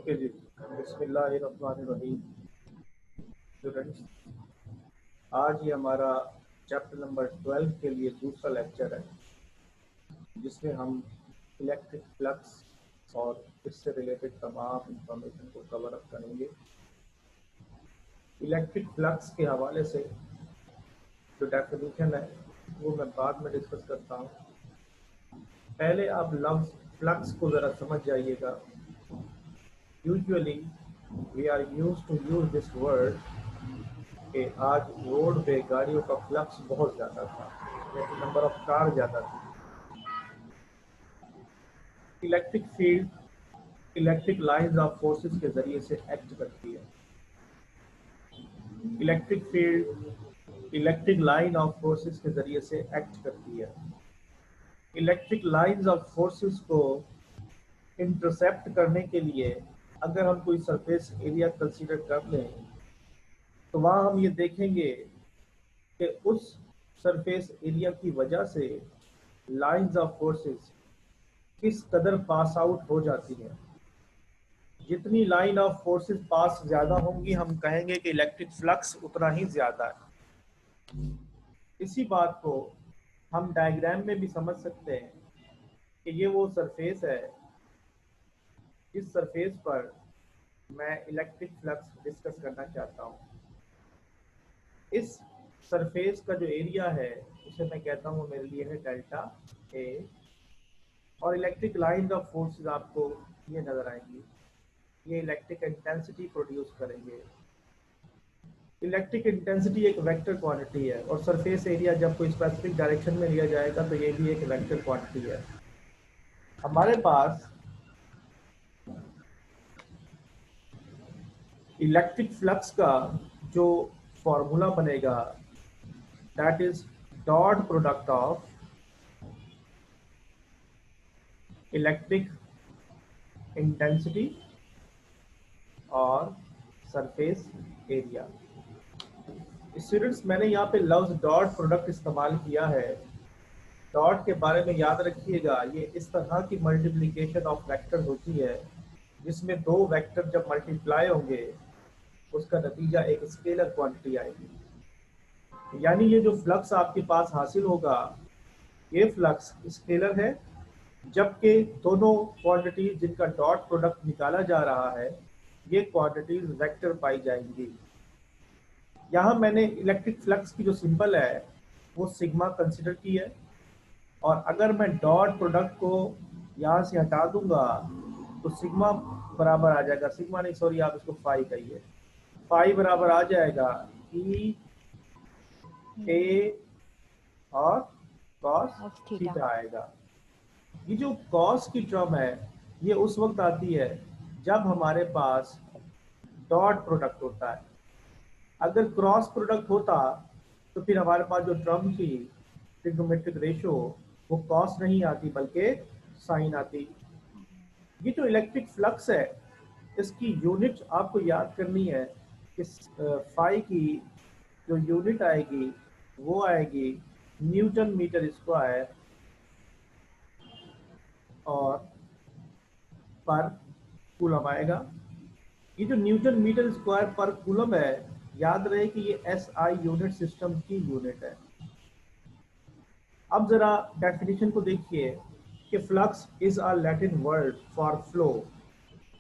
Okay जी। बिस्मिल्लाहिर्रहमानिर्रहीम। Students, आज ये हमारा चैप्टर नंबर 12 के लिए दूसरा लेक्चर है, जिसमें हम इलेक्ट्रिक फ्लक्स और इससे रिलेटेड तमाम इंफॉर्मेशन को कवर अप करेंगे। इलेक्ट्रिक फ्लक्स के हवाले से जो डेफिनेशन है वो मैं बाद में डिस्कस करता हूँ। पहले आप लफ्ज़ फ्लक्स को ज़रा समझ जाइएगा। Usually we are used to use this word कि आज रोड पे गाड़ियों का फ्लक्स बहुत ज़्यादा था, नंबर ऑफ कार ज़्यादा थी। Electric field electric lines of forces के ज़रिए से एक्ट करती है। Electric field electric line of forces के ज़रिए से एक्ट करती है। इलेक्ट्रिक लाइंस ऑफ फोर्सेस को इंटरसेप्ट करने के लिए अगर हम कोई सरफेस एरिया कंसीडर कर लें तो वहाँ हम ये देखेंगे कि उस सरफेस एरिया की वजह से लाइंस ऑफ फोर्सेस किस कदर पास आउट हो जाती है। जितनी लाइन ऑफ फोर्सेस पास ज़्यादा होंगी, हम कहेंगे कि इलेक्ट्रिक फ्लक्स उतना ही ज़्यादा है। इसी बात को हम डायग्राम में भी समझ सकते हैं कि ये वो सरफेस है जिस सरफेस पर मैं इलेक्ट्रिक फ्लक्स डिस्कस करना चाहता हूँ। इस सरफेस का जो एरिया है उसे मैं कहता हूँ मेरे लिए है डेल्टा ए, और इलेक्ट्रिक लाइन ऑफ फोर्सेस आपको ये नज़र आएंगी। ये इलेक्ट्रिक इंटेंसिटी प्रोड्यूस करेंगे। इलेक्ट्रिक इंटेंसिटी एक वेक्टर क्वांटिटी है और सरफेस एरिया जब कोई स्पेसिफिक डायरेक्शन में लिया जाएगा तो ये भी एक वेक्टर क्वांटिटी है। हमारे पास इलेक्ट्रिक फ्लक्स का जो फॉर्मूला बनेगा that is dot product of electric intensity और सरफेस एरिया। स्टूडेंट्स, मैंने यहाँ पे लफ्ज डॉट प्रोडक्ट इस्तेमाल किया है। डॉट के बारे में याद रखिएगा, ये इस तरह की मल्टीप्लिकेशन ऑफ वेक्टर होती है जिसमें दो वेक्टर जब मल्टीप्लाई होंगे उसका नतीजा एक स्केलर क्वांटिटी आएगी। यानी ये जो फ्लक्स आपके पास हासिल होगा ये फ्लक्स स्केलर है, जबकि दोनों क्वांटिटी जिनका डॉट प्रोडक्ट निकाला जा रहा है ये क्वांटिटीज वेक्टर पाई जाएंगी। यहाँ मैंने इलेक्ट्रिक फ्लक्स की जो सिंबल है वो सिग्मा कंसिडर की है, और अगर मैं डॉट प्रोडक्ट को यहाँ से हटा दूंगा तो सिग्मा बराबर आ जाएगा, सिग्मा नहीं सॉरी आप इसको फाई कहिए, फाई बराबर आ जाएगा ई ए और कॉस थीटा आएगा। ये जो कॉस की टर्म है ये उस वक्त आती है जब हमारे पास डॉट प्रोडक्ट होता है। अगर क्रॉस प्रोडक्ट होता तो फिर हमारे पास जो टर्म की ट्रिग्नोमेट्रिक रेशो वो कॉस नहीं आती बल्कि साइन आती। ये जो इलेक्ट्रिक फ्लक्स है इसकी यूनिट आपको याद करनी है कि फाई की जो यूनिट आएगी वो आएगी न्यूटन मीटर स्क्वायर और पर कूलम आएगा। ये जो न्यूटन मीटर स्क्वायर पर कूलम है, याद रहे कि ये एसआई यूनिट सिस्टम की यूनिट है। अब जरा डेफिनेशन को देखिए कि flux is a Latin word for flow.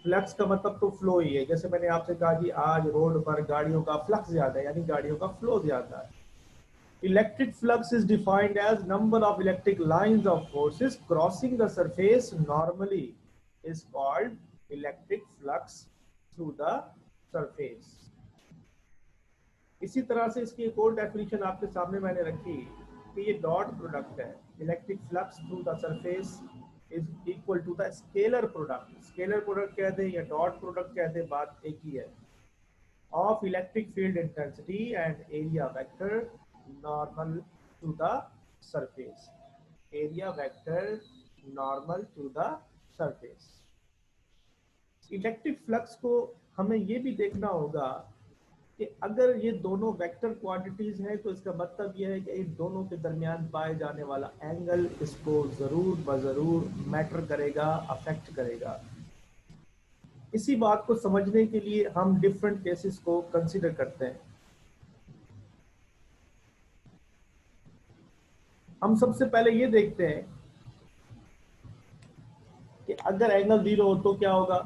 Flux का मतलब तो फ्लो ही है। जैसे मैंने आपसे कहा कि आज रोड पर गाड़ियों का फ्लक्स ज्यादा है, यानी गाड़ियों का फ्लो ज्यादा है। Electric flux is defined as number of electric lines of forces crossing the surface normally is called electric flux through the surface. इसी तरह से इसकी एक और डेफिनेशन आपके सामने मैंने रखी कि ये डॉट प्रोडक्ट है। Electric flux through the surface is equal to the scalar product. Scalar product कहते हैं या डॉट प्रोडक्ट कहते हैं, बात एक ही है, of electric field intensity and area vector normal to the surface. Area vector normal to the surface. Electric flux को हमें ये भी देखना होगा कि अगर ये दोनों वेक्टर क्वांटिटीज हैं तो इसका मतलब ये है कि इन दोनों के दरमियान पाए जाने वाला एंगल इसको जरूर बजरूर मैटर करेगा, अफेक्ट करेगा। इसी बात को समझने के लिए हम डिफरेंट केसेस को कंसीडर करते हैं। हम सबसे पहले ये देखते हैं कि अगर एंगल 0 हो तो क्या होगा।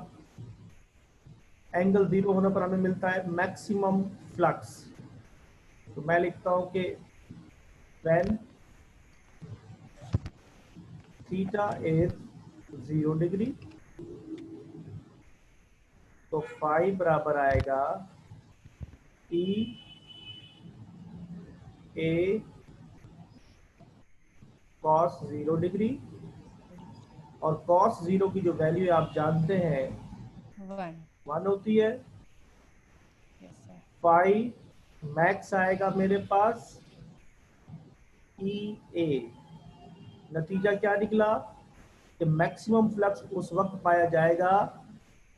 एंगल 0 होने पर हमें मिलता है मैक्सिमम फ्लक्स। तो मैं लिखता हूं कि व्हेन थीटा इज 0 डिग्री तो फाई बराबर आएगा ई ए कॉस 0 डिग्री, और कॉस 0 की जो वैल्यू आप जानते हैं 1 होती है। फाई मैक्स आएगा मेरे पास ई ए। नतीजा क्या निकला कि मैक्सिमम फ्लक्स उस वक्त पाया जाएगा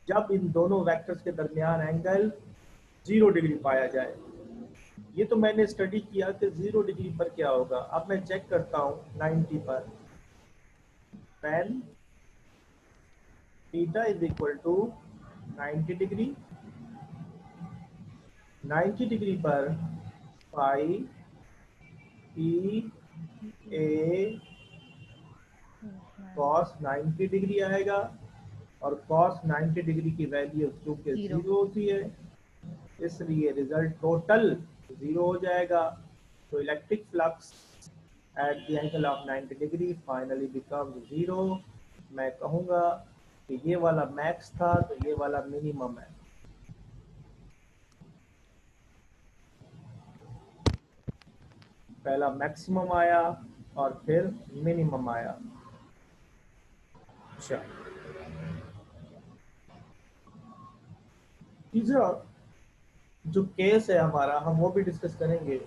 जब इन दोनों वेक्टर्स के दरमियान एंगल 0 डिग्री पाया जाए। ये तो मैंने स्टडी किया कि 0 डिग्री पर क्या होगा। अब मैं चेक करता हूं 90 पर। When theta is equal to 90 degree, 90 degree पर phi E A cos 90 degree आएगा, और कॉस 90 डिग्री की वैल्यू चूंकि 0 होती है इसलिए रिजल्ट टोटल 0 हो जाएगा। तो electric flux at the angle of 90 degree finally becomes 0। मैं कहूँगा कि ये वाला मैक्स था तो ये वाला मिनिमम है। पहला मैक्सिमम आया और फिर मिनिमम आया। अच्छा, तीसरा जो केस है हमारा हम वो भी डिस्कस करेंगे।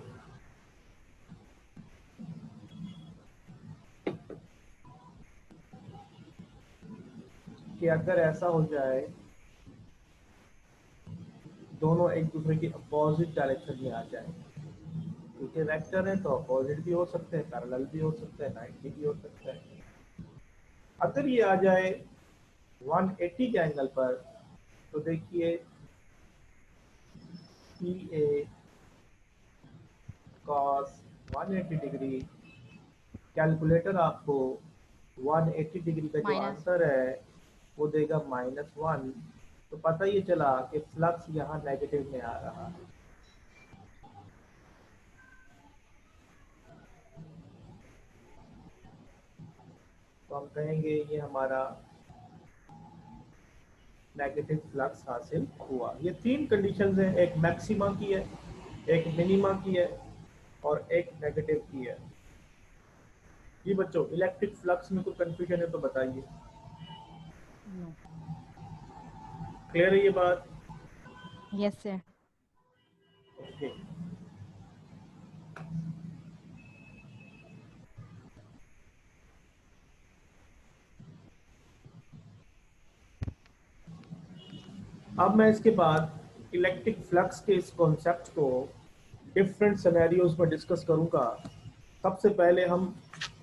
कि अगर ऐसा हो जाए दोनों एक दूसरे की अपोजिट डायरेक्शन में आ जाए, क्योंकि वेक्टर है तो अपोजिट भी हो सकते हैं, पैरेलल भी हो सकते हैं, 90 भी हो सकता है। अगर ये आ जाए 180 के एंगल पर तो देखिए ई ए कॉस 180 डिग्री, कैलकुलेटर आपको 180 डिग्री का जो आंसर है वो देगा -1। तो पता ये चला कि फ्लक्स यहाँ नेगेटिव में आ रहा है। तो हम कहेंगे ये हमारा नेगेटिव फ्लक्स हासिल हुआ। ये 3 कंडीशंस हैं, एक मैक्सिमा की है, एक मिनिमा की है और एक नेगेटिव की है। जी बच्चों, इलेक्ट्रिक फ्लक्स में कोई कंफ्यूजन है तो बताइए। क्लियर है ये बात? Yes sir. ओके। अब मैं इसके बाद इलेक्ट्रिक फ्लक्स के इस कॉन्सेप्ट को डिफरेंट सिनेरियोज में डिस्कस करूंगा। सबसे पहले हम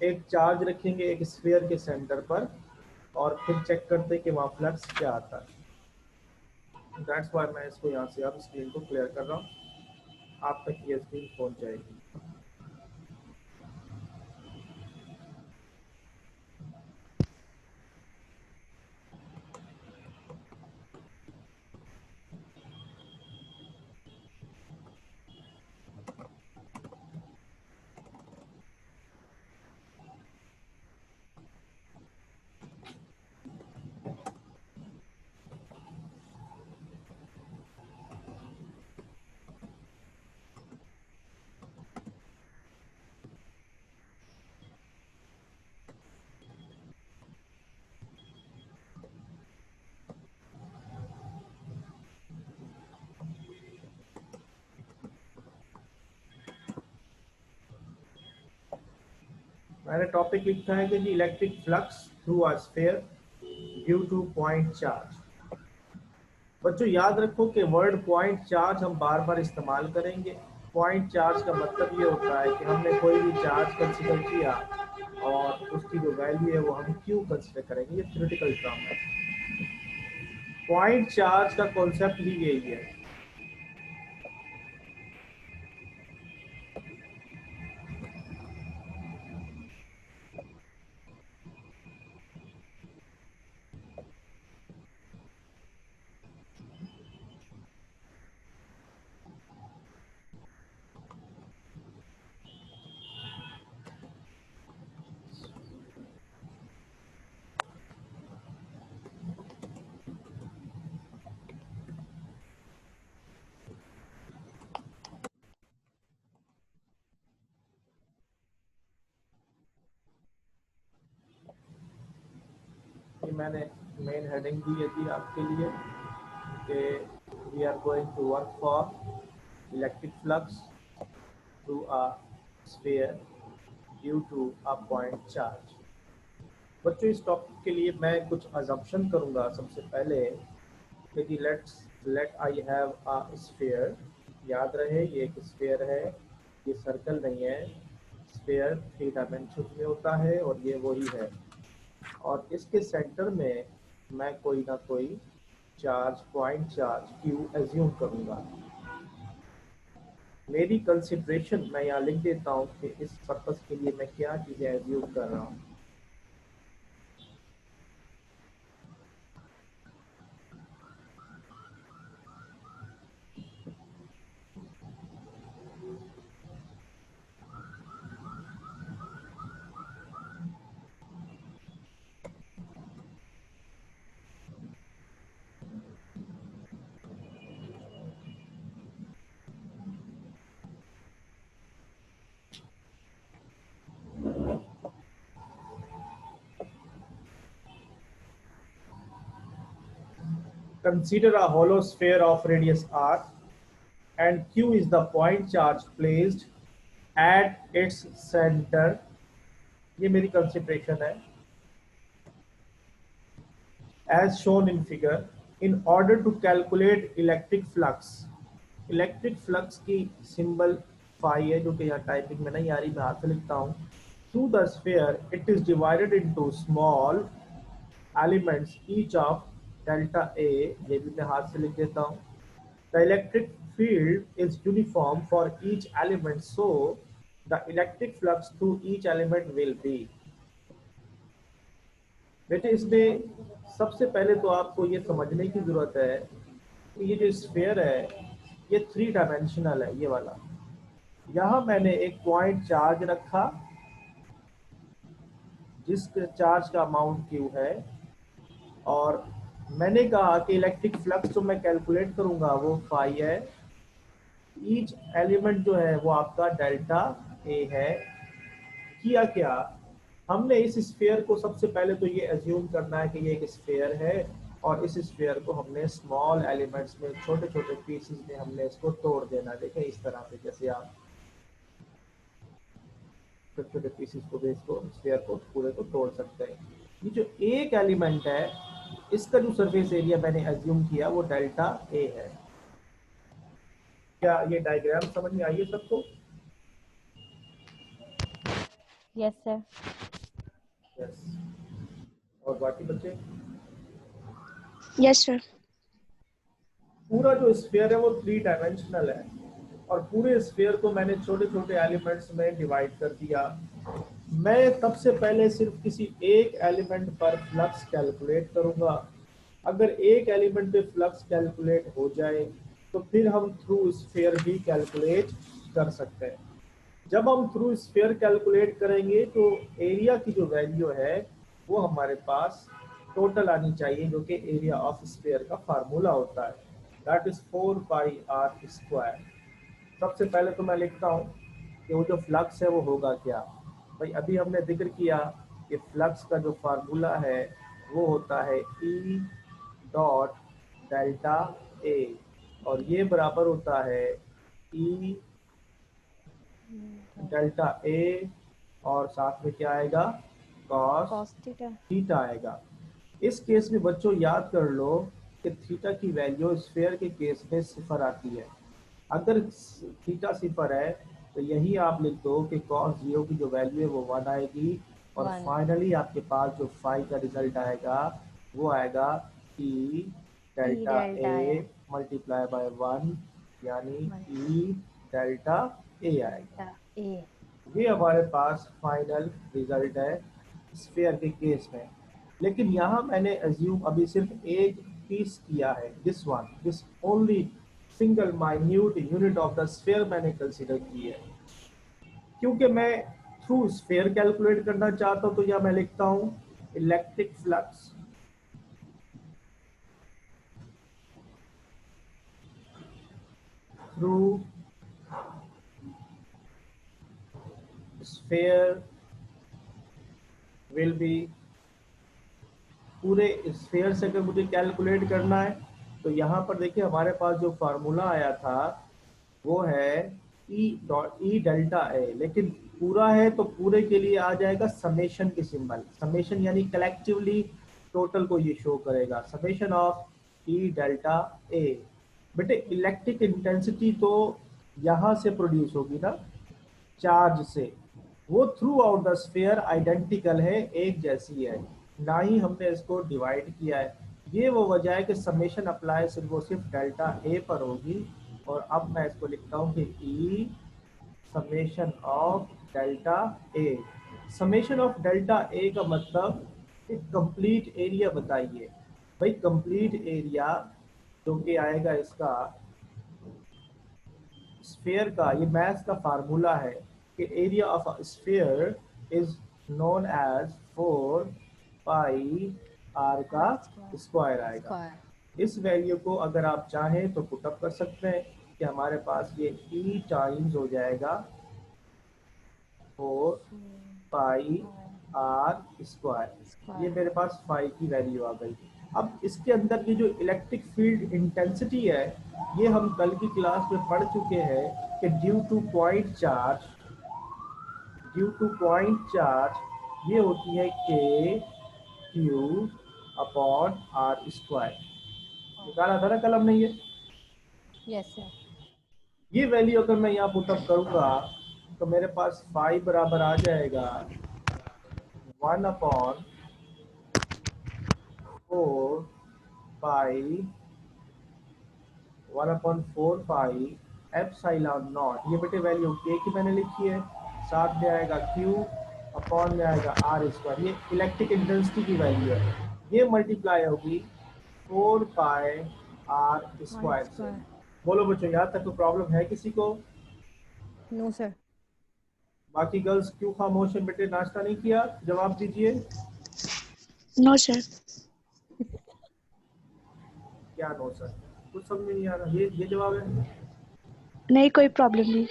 एक चार्ज रखेंगे एक स्फीयर के सेंटर पर और फिर चेक करते हैं कि वहाँ फ्लक्स क्या आता है। दैट्स व्हाई मैं इसको यहाँ से अब स्क्रीन को क्लियर कर रहा हूँ, आप तक ये स्क्रीन पहुँच जाएगी। मैंने टॉपिक लिखा है कि जी electric flux through a sphere due to point charge. बच्चों याद रखो कि वर्ड पॉइंट चार्ज हम बार बार इस्तेमाल करेंगे। पॉइंट चार्ज का मतलब ये होता है कि हमने कोई भी चार्ज कंसीडर किया और उसकी जो वैल्यू है वो हम क्यों कंसीडर करेंगे। ये थ्योरेटिकल टर्म है। पॉइंट चार्ज का कॉन्सेप्ट ही यही है। ये मैंने मेन हेडिंग दी है थी आपके लिए कि we are going to work for electric flux through a sphere due to a point charge. बच्चों इस टॉपिक के लिए मैं कुछ अजम्पशन करूंगा सबसे पहले कि let I have a sphere. याद रहे ये एक स्फीयर है, ये सर्कल नहीं है। स्फीयर 3 डायमेंशन में होता है और ये वही है। और इसके सेंटर में मैं कोई ना कोई charge, point charge Q assume करूंगा। मेरी कंसिडरेशन मैं यहाँ लिख देता हूँ कि इस पर्पस के लिए मैं क्या चीज़ें एज्यूम कर रहा हूँ। Consider a hollow sphere of radius r and q is the point charge placed at its center। ये मेरी कंसिडरेशन है। As shown in figure, in order to calculate electric flux की सिंबल फाई है जो कि यहाँ टाइपिंग में नहीं आ रही, मैं हाथ से लिखता हूँ। Through the sphere, it is divided into small elements each of delta A, ये भी मैं हाथ से लिख देता हूँ। The electric field is uniform for each element, so the electric flux through each element will be। बेटे इसमें सबसे पहले तो आपको ये समझने की जरूरत है कि ये जो स्फीयर है ये 3 डायमेंशनल है, ये वाला। यहाँ मैंने एक पॉइंट चार्ज रखा जिस चार्ज का अमाउंट क्यू है, और मैंने कहा कि इलेक्ट्रिक फ्लक्स जो मैं कैलकुलेट करूंगा वो फाई है। ईच एलिमेंट जो है वो आपका डेल्टा ए है। किया क्या, हमने इस स्फीयर को सबसे पहले तो ये एज्यूम करना है कि ये एक स्फीयर है, और इस स्फीयर को हमने स्मॉल एलिमेंट्स में, छोटे छोटे पीसेस में हमने इसको तोड़ देना। देखें इस तरह से, जैसे आप छोटे छोटे पीसेस को भी इसको स्फीयर को पूरे को तोड़ सकते हैं। ये जो एक एलिमेंट है इसका जो सरफेस एरिया मैंने एज्यूम किया वो डेल्टा ए है। क्या ये डायग्राम समझ में आई है सबको? Yes sir. यस। और बाकी बच्चे? Yes sir. पूरा जो स्फीयर है वो 3 डायमेंशनल है, और पूरे स्फीयर को मैंने छोटे छोटे एलिमेंट्स में डिवाइड कर दिया। मैं सबसे पहले सिर्फ किसी एक एलिमेंट पर फ्लक्स कैलकुलेट करूंगा। अगर एक एलिमेंट पे फ्लक्स कैलकुलेट हो जाए तो फिर हम थ्रू स्फीयर भी कैलकुलेट कर सकते हैं। जब हम थ्रू स्फीयर कैलकुलेट करेंगे तो एरिया की जो वैल्यू है वो हमारे पास टोटल आनी चाहिए, जो कि एरिया ऑफ स्फीयर का फार्मूला होता है, दैट इज 4πr²। सबसे पहले तो मैं लिखता हूँ कि वो जो फ्लक्स है वो होगा क्या। भाई अभी हमने जिक्र किया कि फ्लक्स का जो फार्मूला है वो होता है E डॉट डेल्टा ए, और ये बराबर होता है E डेल्टा ए, और साथ में क्या आएगा, कॉस थीटा आएगा। इस केस में बच्चों याद कर लो कि थीटा की वैल्यू स्फीयर के केस में 0 आती है। अगर थीटा 0 है तो यही आप लिख दो कि cos 0 की जो वैल्यू है वो 1 आएगी, और फाइनली आपके पास जो फाई का रिजल्ट आएगा वो आएगा E delta delta A A multiply by 1 यानी multi ई डेल्टा ए आएगा। delta A. ये हमारे पास फाइनल रिजल्ट है स्फीयर के केस में। लेकिन यहाँ मैंने अज्यूम अभी सिर्फ एक पीस किया है, this only single minute unit of the sphere मैंने कंसीडर की है, क्योंकि मैं थ्रू स्फीयर कैलकुलेट करना चाहता हूँ। तो यहाँ मैं लिखता हूँ electric flux through sphere will be, पूरे स्फीयर से अगर मुझे कैलकुलेट करना है तो यहाँ पर देखिए हमारे पास जो फार्मूला आया था वो है ई डेल्टा ए, लेकिन पूरा है तो पूरे के लिए आ जाएगा समेशन की सिंबल। समेशन यानी कलेक्टिवली टोटल को ये शो करेगा, summation of E delta A. बेटे इलेक्ट्रिक इंटेंसिटी तो यहाँ से प्रोड्यूस होगी ना, चार्ज से, वो through out the sphere identical है, एक जैसी है, ना ही हमने इसको डिवाइड किया है। ये वो वजह है कि समेशन अप्लाई सिर्फ वो सिर्फ डेल्टा ए पर होगी। और अब मैं इसको लिखता हूँ कि E summation of delta A. Summation of delta A का मतलब एक कंप्लीट एरिया बताइए भाई। कंप्लीट एरिया जो कि आएगा इसका स्फीयर का, ये मैथ्स का फार्मूला है कि area of a sphere is known as 4 pi r का R square स्क्वायर आएगा। square. इस वैल्यू को अगर आप चाहें तो पुटअप कर सकते हैं कि हमारे पास ये ई टाइम्स हो जाएगा 4 4 पाई pi आर स्क्वायर। ये square. मेरे पास फाई की वैल्यू आ गई। अब इसके अंदर ये जो इलेक्ट्रिक फील्ड इंटेंसिटी है, ये हम कल की क्लास में पढ़ चुके हैं कि ड्यू टू पॉइंट चार्ज ये होती है के q upon r square. Oh. निकाला था ना कल हमने ये। Yes, sir. ये वैल्यू अगर मैं यहाँ पुटअप करूँगा तो मेरे पास फाइव बराबर आ जाएगा 1/4 पाई 1/4 पाई एप्सिलॉन नॉट। ये बेटे वैल्यू के की मैंने लिखी है, साथ में आएगा क्यू अपॉन में आएगा आर स्क्वायर। ये इलेक्ट्रिक इंटेंसिटी की वैल्यू है, ये मल्टीप्लाई होगी 4 पाई आर R स्क्वायर से। square. बोलो बच्चों, यहाँ तक कोई प्रॉब्लम है किसी को? No, sir. बाकी गर्ल्स क्यों खामोश है बेटे, नाश्ता नहीं किया? जवाब दीजिए। No sir. क्या नो सर? कुछ समझ में नहीं आ रहा। ये जवाब है? नहीं, कोई प्रॉब्लम नहीं।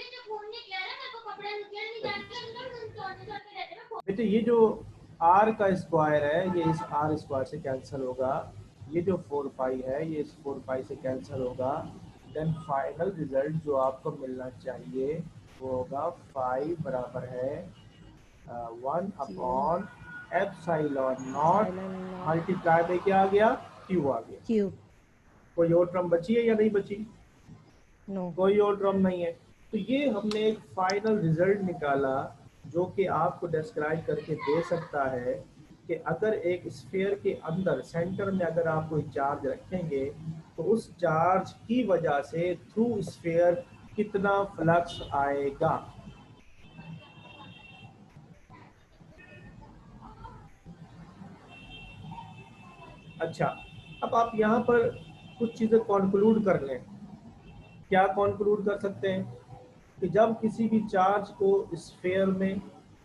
बेटे ये जो आर का स्क्वायर है ये इस आर स्क्वायर से कैंसिल होगा, ये जो 4 पाई है ये इस 4 पाई से कैंसिल होगा। देन फाइनल रिजल्ट जो आपको मिलना चाहिए वो होगा 5 बराबर है 1/एप्सिलॉन नॉट Epsilon naught मल्टीप्लाई में क्या आ गया, क्यू आ गया। cube. कोई और टर्म बची है या नहीं बची? No. कोई और टर्म नहीं है। तो ये हमने एक फाइनल रिजल्ट निकाला जो कि आपको डिस्क्राइब करके दे सकता है कि अगर एक स्फीयर के अंदर सेंटर में अगर आप कोई चार्ज रखेंगे तो उस चार्ज की वजह से थ्रू स्फीयर कितना फ्लक्स आएगा। अच्छा, अब आप यहाँ पर कुछ चीज़ें कॉन्क्लूड कर लें। क्या कॉन्क्लूड कर सकते हैं कि जब किसी भी चार्ज को स्फीयर में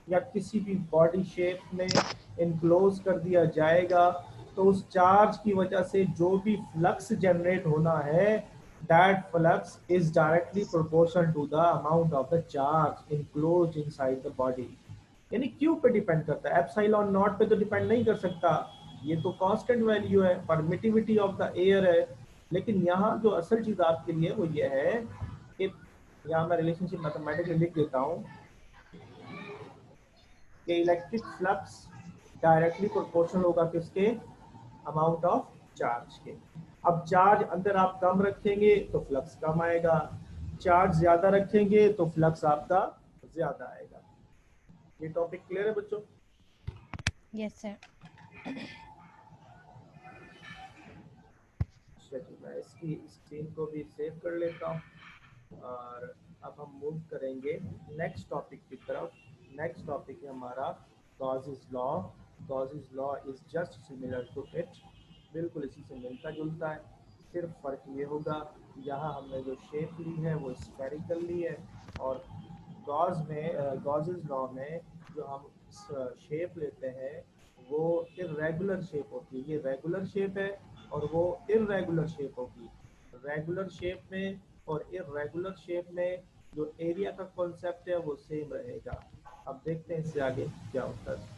या किसी भी बॉडी शेप में इनक्लोज कर दिया जाएगा तो उस चार्ज की वजह से जो भी फ्लक्स जनरेट होना है that flux is directly proportional to the amount of the charge enclosed inside the body. यानी क्यू पे डिपेंड करता है, एप्सिलॉन नॉट पे तो डिपेंड नहीं कर सकता, ये तो कांस्टेंट वैल्यू है, परमिटिविटी ऑफ द एयर है। लेकिन यहाँ जो असल चीज आपके लिए वो ये है कि यहाँ मैं रिलेशनशिप मैथमेटिकली लिख देता हूँ कि इलेक्ट्रिक फ्लक्स डायरेक्टली प्रोपोर्शनल होगा किसके, अमाउंट ऑफ चार्ज के। अब चार्ज अंदर आप कम रखेंगे तो फ्लक्स कम आएगा, चार्ज ज्यादा रखेंगे तो फ्लक्स आपका ज्यादा आएगा। ये टॉपिक क्लियर है बच्चों? Yes, sir. चलिए। इसकी स्क्रीन को भी सेव कर लेता हूँ और अब हम मूव करेंगे नेक्स्ट टॉपिक की तरफ। नेक्स्ट टॉपिक है हमारा Gauss's law. Gauss's law is just similar to it, बिल्कुल इसी से मिलता जुलता है। सिर्फ फ़र्क ये होगा यहाँ हमने जो शेप ली है वो स्फेरिकल ली है, और गॉसेस लॉ में जो हम शेप लेते हैं वो इरेगुलर शेप होती है। ये रेगुलर शेप है और वो इरेगुलर शेप होगी। रेगुलर शेप में और इरेगुलर शेप में जो एरिया का कॉन्सेप्ट है वो सेम रहेगा। अब देखते हैं इससे आगे क्या होता है।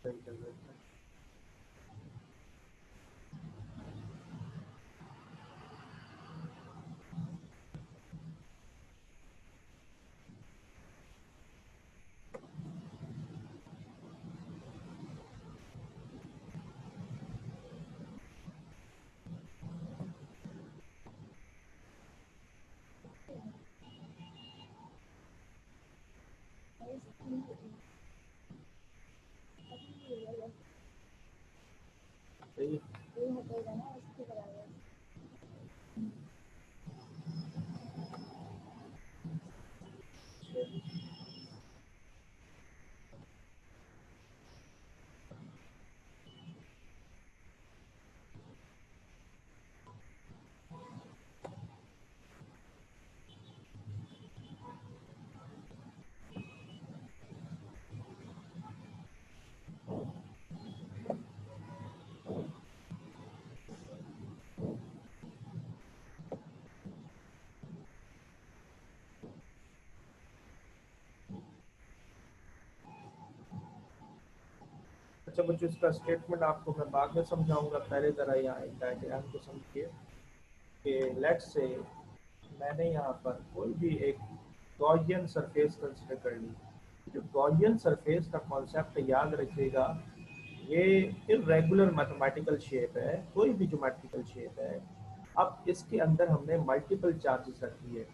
सही चल रहा है। सही। अच्छा बच्चों, इसका स्टेटमेंट आपको मैं बाद में समझाऊंगा, पहले ज़रा यहाँ एक डायग्राम को समझिए कि लेट्स से मैंने यहाँ पर कोई भी एक गॉसियन सरफेस कंसिडर कर ली। जो गॉसियन सरफेस का कॉन्सेप्ट याद रखिएगा, ये इरेगुलर मैथमेटिकल शेप है, कोई भी ज्योमेट्रिकल शेप है। अब इसके अंदर हमने मल्टीपल चार्जेस रख दिए।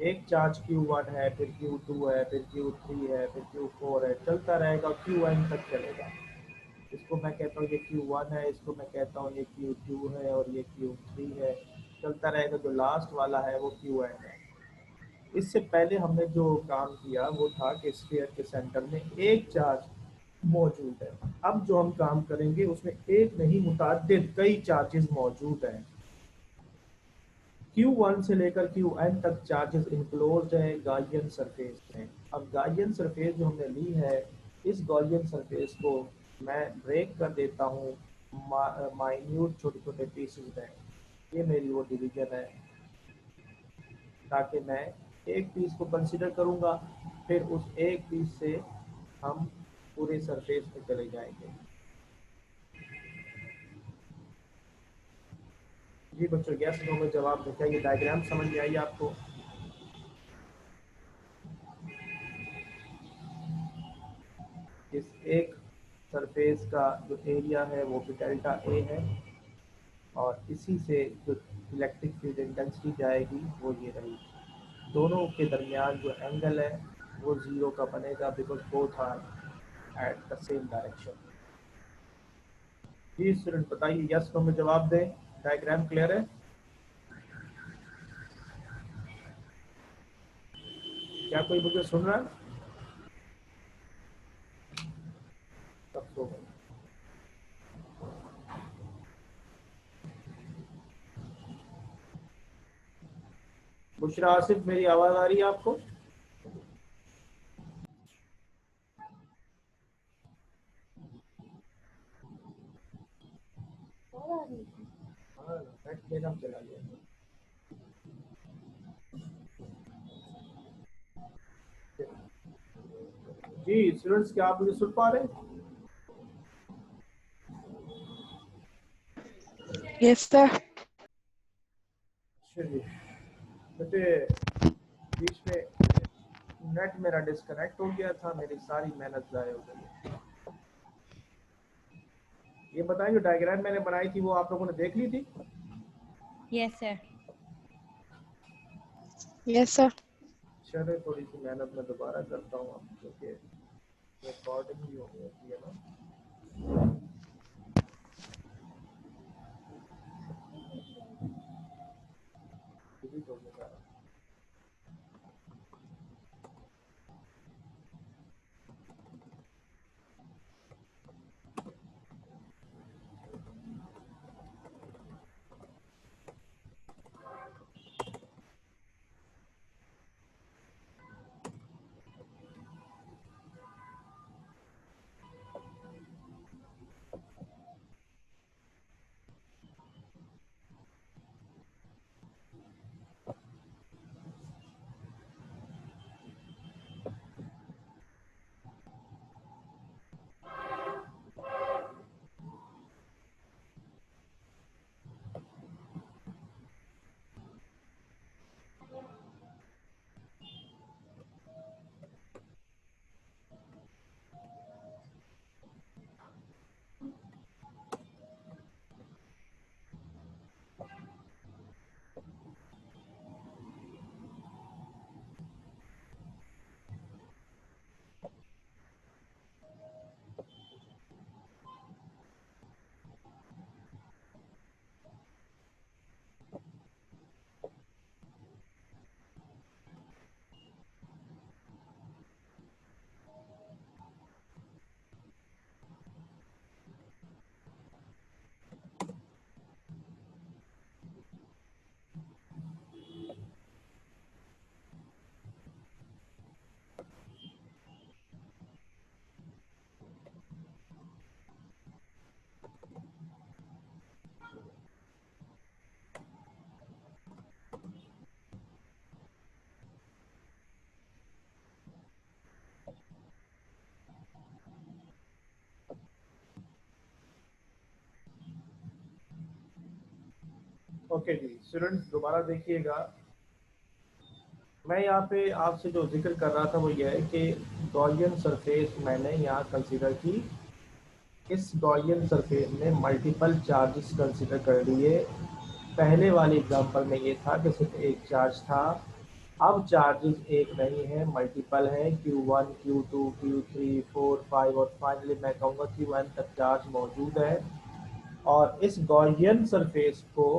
एक चार्ज Q1 है, फिर Q2 है, फिर Q3 है, फिर Q4 है, चलता रहेगा, Qn तक चलेगा। इसको मैं कहता हूँ ये Q1 है, इसको मैं कहता हूँ ये Q2 है और ये Q3 है, चलता रहेगा। जो लास्ट वाला है वो Qn है। इससे पहले हमने जो काम किया वो था कि स्फीयर के सेंटर में एक चार्ज मौजूद है। अब जो हम काम करेंगे उसमें एक नहीं मुताद्दिद कई चार्जेस मौजूद हैं। Q1 से लेकर Qn तक चार्जेस इनक्लोज्ड है गॉसियन सरफेस में। अब गॉसियन सरफेस जो हमने ली है, इस गॉसियन सरफेस को मैं ब्रेक कर देता हूँ माइन्यूट छोटे छोटे पीसेस में। ये मेरी वो डिवीजन है, ताकि मैं एक पीस को कंसिडर करूँगा, फिर उस एक पीस से हम पूरे सरफेस पे चले जाएंगे। जी बच्चों, यस नो में जवाब दें। क्या ये डायग्राम समझ में आई आपको? इस एक सरफेस का जो एरिया है वो भी डेल्टा ए है, और इसी से जो इलेक्ट्रिक फील्ड इंटेंसिटी जाएगी वो ये रही। दोनों के दरमियान जो एंगल है वो जीरो का बनेगा because both are at the same direction. जी स्टूडेंट बताइए, यस नो में जवाब दें। डायग्राम क्लियर है? क्या कोई मुझे सुन रहा है? सब सो गए। बुशरा आसिफ, मेरी आवाज आ रही है आपको? हाँ, नेट मेरा चला गया। जी स्टूडेंट्स, क्या आप मुझे सुन पा रहे हैं? Yes sir. अच्छा जी, बेटे बीच में नेट मेरा डिस्कनेक्ट हो गया था, मेरी सारी मेहनत ज़ाया हो गई। ये बताएं, जो डायग्राम मैंने बनाई थी वो आप लोगों ने देख ली थी? Yes, sir. Yes sir. चलिए थोड़ी सी मेहनत मैं दोबारा करता हूँ अब, क्योंकि रिकॉर्डिंग भी हो गई है ना। डिलीट हो गया सारा। ओके जी स्टूडेंट्स, दोबारा देखिएगा। मैं यहाँ पे आपसे जो जिक्र कर रहा था वो ये है कि गॉसियन सरफेस मैंने यहाँ कंसीडर की। इस गॉसियन सरफेस में मल्टीपल चार्जेस कंसीडर कर लिए। पहले वाले एग्जांपल में ये था कि सिर्फ एक चार्ज था, अब चार्जेस एक नहीं है, मल्टीपल है। Q1, Q2, Q3, 4, 5 और फाइनली मैं कहूँगा Qn तक चार्ज मौजूद है। और इस गॉसियन सरफेस को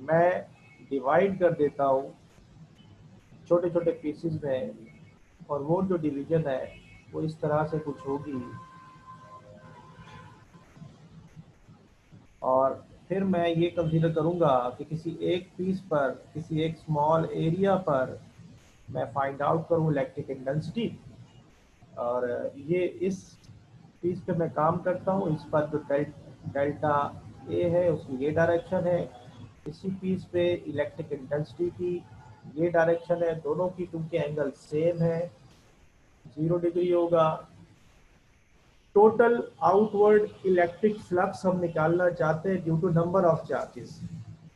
मैं डिवाइड कर देता हूँ छोटे छोटे पीसेस में, और वो जो डिवीजन है वो इस तरह से कुछ होगी। और फिर मैं ये कंसीडर करूँगा कि किसी एक पीस पर, किसी एक स्मॉल एरिया पर मैं फाइंड आउट करूँ इलेक्ट्रिक इंटेंसिटी। और ये इस पीस पे मैं काम करता हूँ। इस पर जो डेल्टा ए है उसकी ये डायरेक्शन है, इसी पीस पे इलेक्ट्रिक इंटेंसिटी की ये डायरेक्शन है। दोनों की क्योंकि एंगल सेम है, 0 डिग्री होगा। टोटल आउटवर्ड इलेक्ट्रिक फ्लक्स हम निकालना चाहते हैं due to number of charges.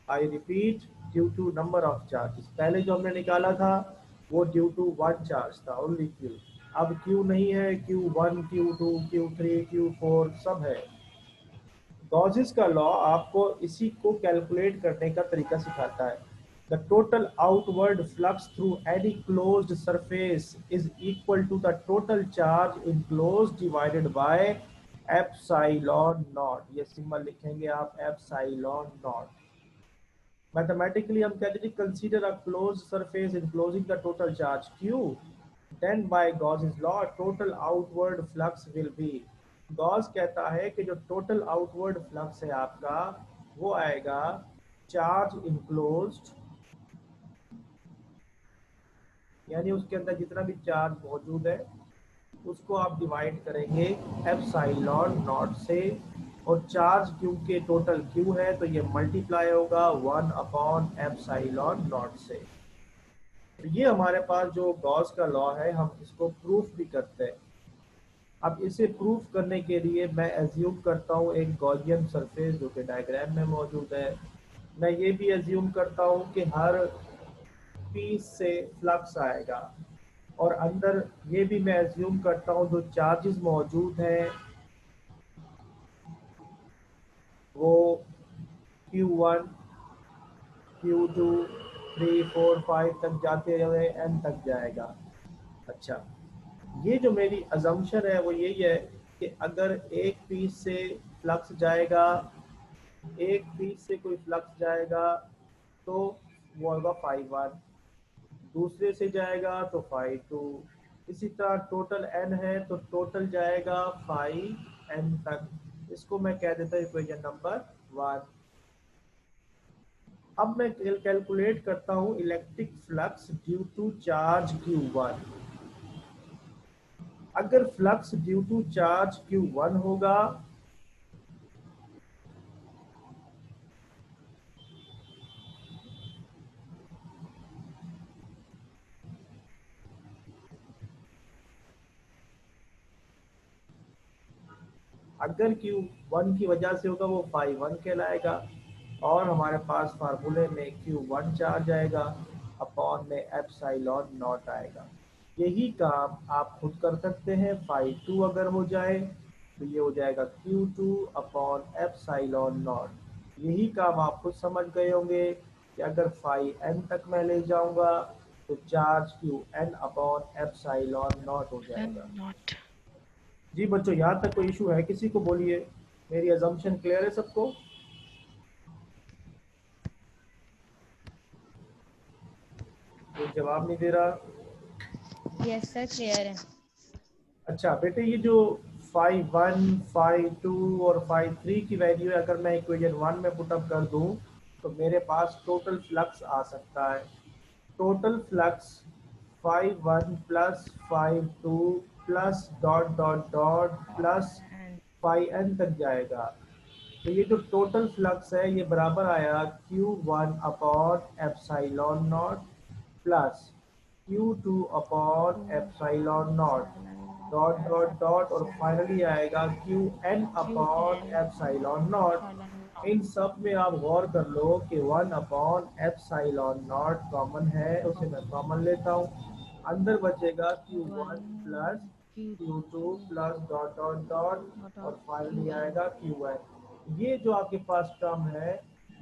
I repeat, due to number of charges. पहले जो हमने निकाला था वो ड्यू टू वन चार्ज था, ओनली क्यू। अब क्यू नहीं है, Q1, Q2, Q3, Q4 सब है। गॉसेस का लॉ आपको इसी को कैलकुलेट करने का तरीका सिखाता है। The total outward flux through any closed surface is equal to the total charge enclosed divided by epsilon naught. ये सिंबल लिखेंगे आप epsilon naught. Mathematically हम कहते हैं consider a closed surface enclosing the total charge Q. Then by Gauss's law total outward flux will be. Gauss कहता है कि जो टोटल आउटवर्ड फ्लक्स है आपका वो आएगा चार्ज इनक्लोज्ड, यानी उसके अंदर जितना भी चार्ज मौजूद है उसको आप डिवाइड करेंगे एप्सिलॉन नॉट से, और चार्ज क्योंकि टोटल क्यू है तो ये मल्टीप्लाई होगा 1 अपॉन एप्सिलॉन नॉट से। तो ये हमारे पास जो गॉस का लॉ है हम इसको प्रूफ भी करते हैं। अब इसे प्रूफ करने के लिए मैं एज्यूम करता हूँ एक गॉसियन सरफेस जो कि डायग्राम में मौजूद है। मैं ये भी एज्यूम करता हूँ कि हर पीस से फ्लक्स आएगा, और अंदर ये भी मैं एज्यूम करता हूँ जो चार्जेस मौजूद हैं वो Q1, Q2, 3, 4, 5 तक जाते हुए N तक जाएगा। अच्छा, ये जो मेरी अजम्पशन है वो यही है कि अगर एक पीस से फ्लक्स जाएगा, एक पीस से कोई फ्लक्स जाएगा तो वो होगा 5 1, दूसरे से जाएगा तो 5 2, इसी तरह टोटल n है तो टोटल जाएगा 5 n तक। इसको मैं कह देता हूँ इक्वेशन नंबर 1। अब मैं कैलकुलेट करता हूँ electric flux due to charge Q1। अगर flux due to charge Q1 होगा अगर Q1 की वजह से होगा वो 5 1 कहलाएगा, और हमारे पास फार्मूले में Q1 चार्ज आएगा, अपॉन में एप्सिलॉन नॉट आएगा। यही काम आप खुद कर सकते हैं। 5 2 अगर हो जाए तो ये हो जाएगा Q2 अपॉन एप्सिलॉन नॉट। यही काम आप खुद समझ गए होंगे कि अगर 5n तक मैं ले जाऊंगा तो charge Qn upon epsilon not हो जाएगा। Not. जी बच्चों, यहाँ तक कोई इशू है किसी को? बोलिए, मेरी अजम्पशन क्लियर है सबको? कोई जवाब नहीं दे रहा। Yes, sir. Clear है। अच्छा बेटे, ये जो 5 1, 5 2 और 5 3 की वैल्यू है अगर मैं इक्वेशन 1 में पुटअप कर दूं तो मेरे पास टोटल फ्लक्स आ सकता है। Total flux 5 1 plus 5 2 plus dot dot dot plus And 5n तक जाएगा। तो ये जो टोटल फ्लक्स है ये बराबर आया Q1 upon epsilon not plus Q2 upon epsilon not dot dot dot, और फाइनली आएगा Qn upon QN epsilon not. epsilon इन सब में आप गौर कर लो कि 1 अपॉन एप्सिलॉन नॉट कॉमन है, उसे मैं कॉमन लेता हूँ। अंदर बचेगा Q1 plus 1 Q2 Q2 plus dot dot dot, dot और फाइनली QN। आएगा Qn। ये जो आपके पास टर्म है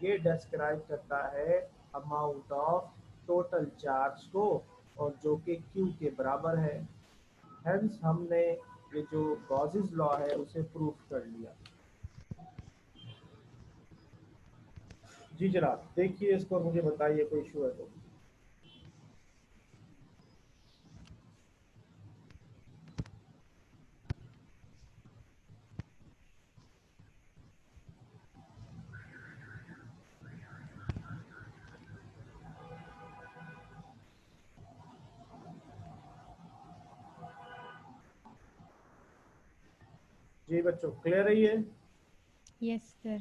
ये डिस्क्राइब करता है अमाउंट ऑफ टोटल चार्ज को, और जो कि Q के बराबर है। हेंस हमने ये जो गॉसेस लॉ है उसे प्रूफ कर लिया। जी जनाब, देखिए इसको, मुझे बताइए कोई इशू है तो। जी बच्चों, क्लियर है ये? Yes, sir.